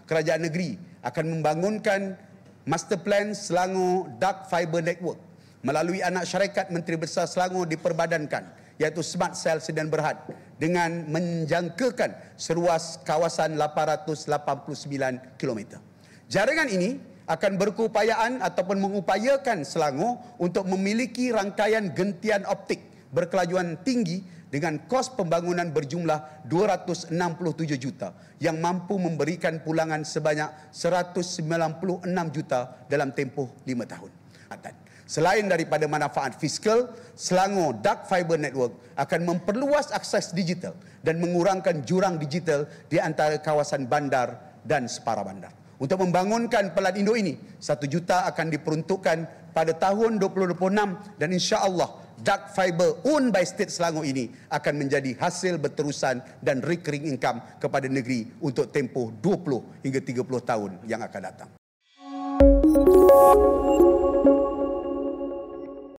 kerajaan negeri akan membangunkan Master Plan Selangor Dark Fiber Network melalui anak syarikat Menteri Besar Selangor diperbadankan, iaitu Smart Cell Sdn Bhd, dengan menjangkakan seluas kawasan 889 km. Jaringan ini akan berkeupayaan ataupun mengupayakan Selangor untuk memiliki rangkaian gentian optik berkelajuan tinggi dengan kos pembangunan berjumlah 267 juta yang mampu memberikan pulangan sebanyak 196 juta dalam tempoh 5 tahun. Selain daripada manfaat fiskal, Selangor Dark Fiber Network akan memperluas akses digital dan mengurangkan jurang digital di antara kawasan bandar dan separa bandar. Untuk membangunkan pelat induk ini, 1 juta akan diperuntukkan pada tahun 2026 dan insya-Allah Dark Fiber owned by State Selangor ini akan menjadi hasil berterusan dan recurring income kepada negeri untuk tempoh 20 hingga 30 tahun yang akan datang.